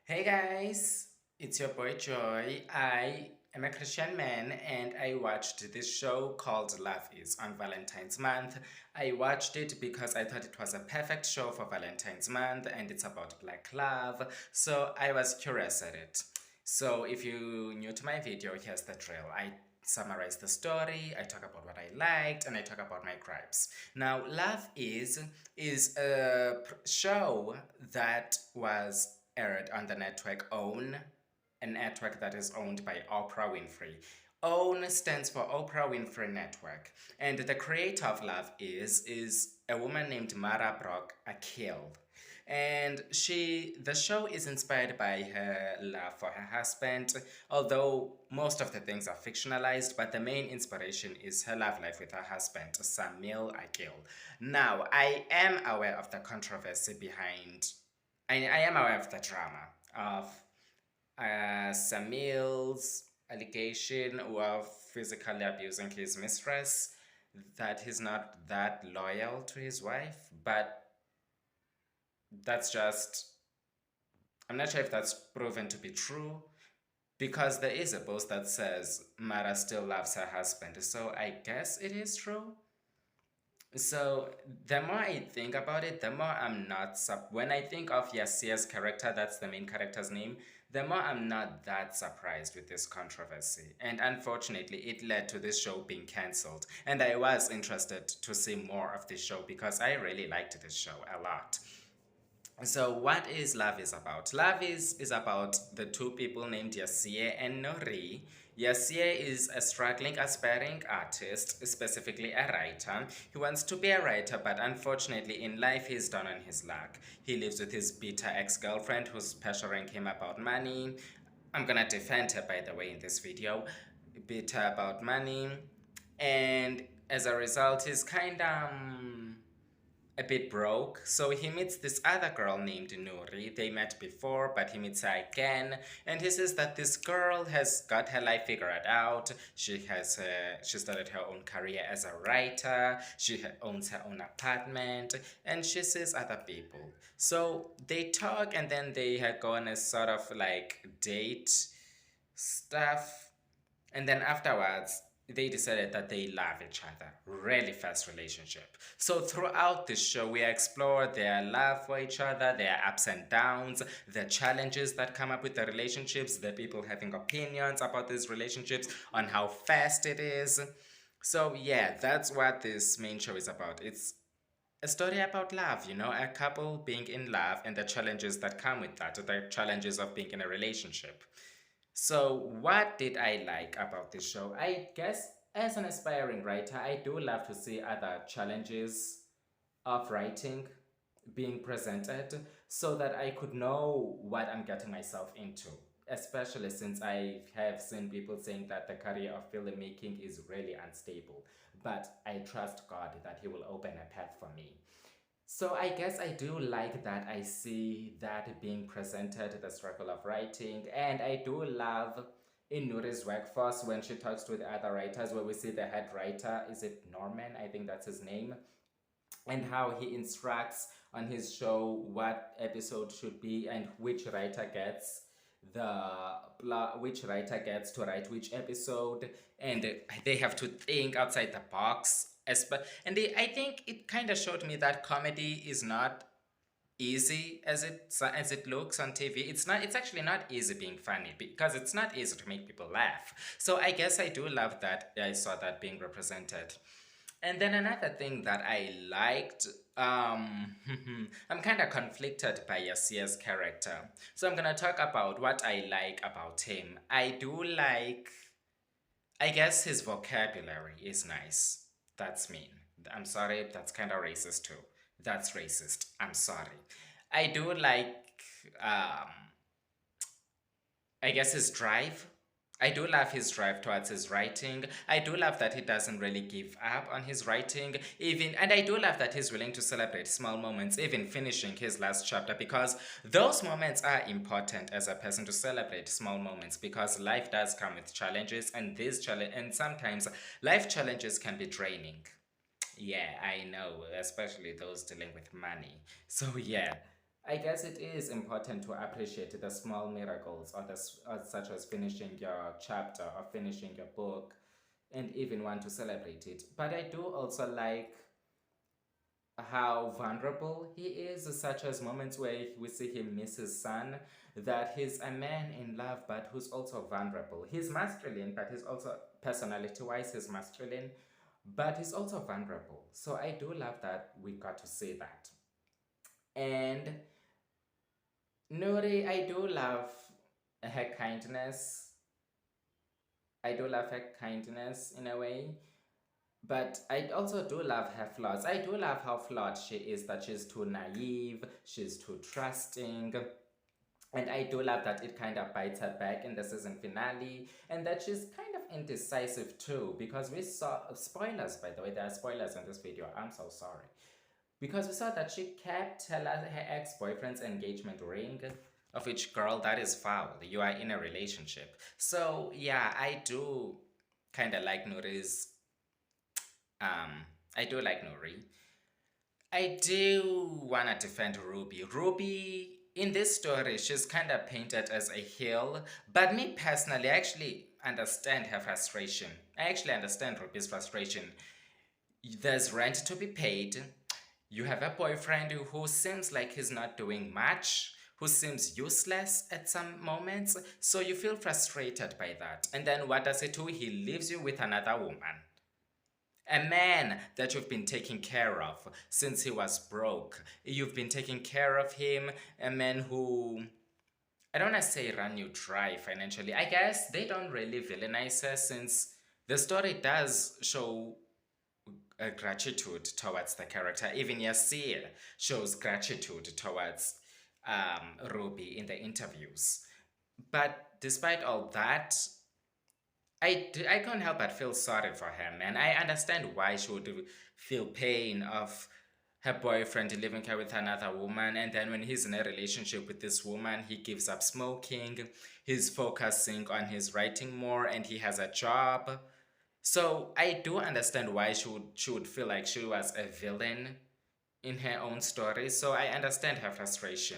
Hey guys, it's your boy Joy. I am a Christian man and I watched this show called Love Is on Valentine's Month. I watched it because I thought it was a perfect show for Valentine's Month and it's about black love. So I was curious at it. So if you're new to my video, here's the drill. I summarize the story, I talk about what I liked, and I talk about my gripes. Now, Love is a show that was aired on the network OWN, a network that is owned by Oprah Winfrey. OWN stands for Oprah Winfrey Network, and the creator of Love is a woman named Mara Brock Akil. And the show is inspired by her love for her husband, although most of the things are fictionalized, but the main inspiration is her love life with her husband, Samil Akil. Now, I am aware of the controversy behind, I am aware of the drama of Samil's allegation of physically abusing his mistress, that he's not that loyal to his wife, but that's just, I'm not sure if that's proven to be true because there is a post that says Mara still loves her husband, so I guess it is true. So the more I think about it, the more I'm not when I think of Yassia's character, that's the main character's name, the more I'm not that surprised with this controversy. And unfortunately, it led to this show being cancelled. And I was interested to see more of this show because I really liked this show a lot. So what is Love is about? Love is about the two people named Yassie and Nori. Yassie is a struggling, aspiring artist, specifically a writer. He wants to be a writer, but unfortunately in life he's down on his luck. He lives with his bitter ex-girlfriend who's pressuring him about money. I'm gonna defend her, by the way, in this video. Bitter about money. And as a result, he's kinda a bit broke, so he meets this other girl named Nuri. They met before, but he meets her again, and he says that this girl has got her life figured out. She started her own career as a writer. She owns her own apartment, and she sees other people. So they talk, and then they go on a sort of like date stuff, and then afterwards, they decided that they love each other. Really fast relationship. So throughout the show, we explore their love for each other, their ups and downs, the challenges that come up with the relationships, the people having opinions about these relationships, on how fast it is. So yeah, that's what this main show is about. It's a story about love, a couple being in love and the challenges that come with that, the challenges of being in a relationship. So, what did I like about this show? I guess as an aspiring writer, I do love to see other challenges of writing being presented so that I could know what I'm getting myself into. Especially since I have seen people saying that the career of filmmaking is really unstable. But I trust God that He will open a path for me. So I guess I do like that I see that being presented, the struggle of writing, and I do love in Nuri's workforce when she talks to the other writers, where we see the head writer, is it Norman? I think that's his name, and how he instructs on his show what episode should be and which writer gets which writer gets to write which episode, and they have to think outside the box. I think it kind of showed me that comedy is not easy as it looks on TV. It's actually not easy being funny because it's not easy to make people laugh. So I guess I do love that I saw that being represented. And then another thing that I liked, I'm kind of conflicted by Yassia's character. So I'm gonna talk about what I like about him. I do like, I guess his vocabulary is nice. That's mean. I'm sorry, that's kind of racist too. That's racist. I'm sorry. I do like, um, I guess his drive. I do love his drive towards his writing. I do love that he doesn't really give up on his writing, and I do love that he's willing to celebrate small moments, even finishing his last chapter, because those moments are important as a person to celebrate small moments, because life does come with challenges, and sometimes life challenges can be draining. Yeah, I know, especially those dealing with money. So yeah, I guess it is important to appreciate the small miracles, such as finishing your chapter or finishing your book, and even want to celebrate it. But I do also like how vulnerable he is, such as moments where we see him miss his son, that he's a man in love, but who's also vulnerable. He's masculine, but he's also, personality wise, he's masculine, but he's also vulnerable. So I do love that we got to see that. And Nuri, I do love her kindness. I do love her kindness in a way. But I also do love her flaws. I do love how flawed she is, that she's too naive, she's too trusting. And I do love that it kind of bites her back in the season finale, and that she's kind of indecisive too, because we saw, spoilers by the way, there are spoilers in this video, I'm so sorry. Because we saw that she kept her ex-boyfriend's engagement ring, of which, girl, that is foul. You are in a relationship. So yeah, I do kind of like Nuri's I do like Nuri. I do want to defend Ruby. Ruby, in this story, she's kind of painted as a heel, but me personally, I actually understand her frustration. I actually understand Ruby's frustration. There's rent to be paid. You have a boyfriend who seems like he's not doing much, who seems useless at some moments, so you feel frustrated by that. And then what does he do? He leaves you with another woman. A man that you've been taking care of since he was broke. You've been taking care of him. A man who, I don't want to say run you dry financially. I guess they don't really villainize her, since the story does show a gratitude towards the character. Even Yasir shows gratitude towards Ruby in the interviews. But despite all that, I can't help but feel sorry for her, man. I understand why she would feel pain of her boyfriend leaving her with another woman, and then when he's in a relationship with this woman, he gives up smoking, he's focusing on his writing more, and he has a job. So I do understand why she would feel like she was a villain in her own story. So I understand her frustration.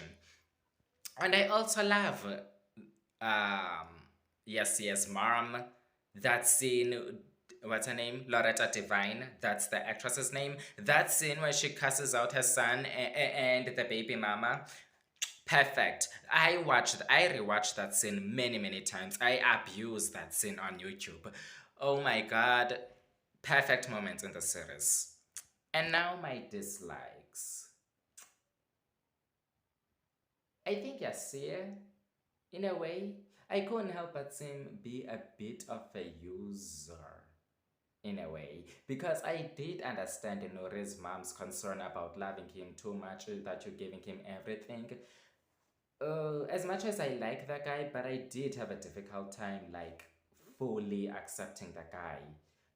And I also love um yes, mom. That scene, what's her name? Loretta Devine. That's the actress's name. That scene where she cusses out her son and the baby mama. Perfect. I rewatched that scene many, many times. I abused that scene on YouTube. Oh my god. Perfect moments in the series. And now my dislikes. I think Yasir, in a way, I couldn't help but seem be a bit of a user. In a way, because I did understand Nuri's mom's concern about loving him too much, that you're giving him everything. As much as I like the guy, but I did have a difficult time like fully accepting the guy,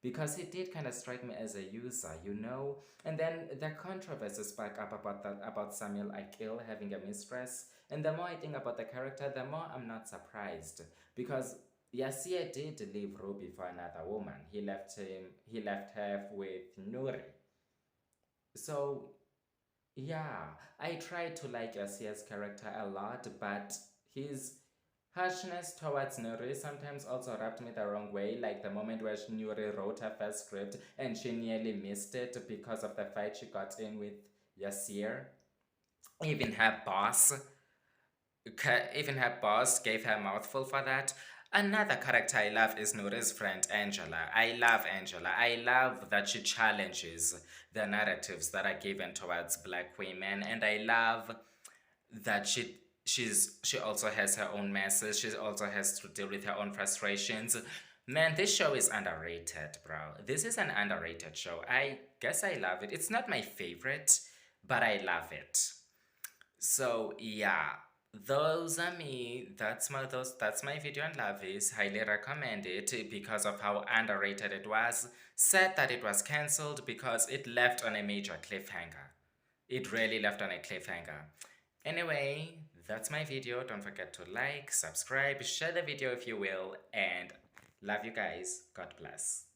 because he did kind of strike me as a user, you know. And then the controversy sparked up about that, about Samuel Akil having a mistress. And the more I think about the character, the more I'm not surprised, because Yasir did leave Ruby for another woman. He left him. He left her with Nuri. So yeah, I tried to like Yasir's character a lot, but his harshness towards Nuri sometimes also rubbed me the wrong way, like the moment where Nuri wrote her first script and she nearly missed it because of the fight she got in with Yasir. Even her boss, even her boss gave her a mouthful for that. Another character I love is Nuri's friend Angela. I love Angela. I love that she challenges the narratives that are given towards black women, and I love that she also has her own messes. She also has to deal with her own frustrations. Man, this show is underrated, bro. This is an underrated show. I guess I love it. It's not my favorite, but I love it. So yeah, those are me. That's my video on Love Is. Highly recommend it because of how underrated it was. Sad that it was cancelled because it left on a major cliffhanger. It really left on a cliffhanger. Anyway, that's my video. Don't forget to like, subscribe, share the video if you will, and love you guys. God bless.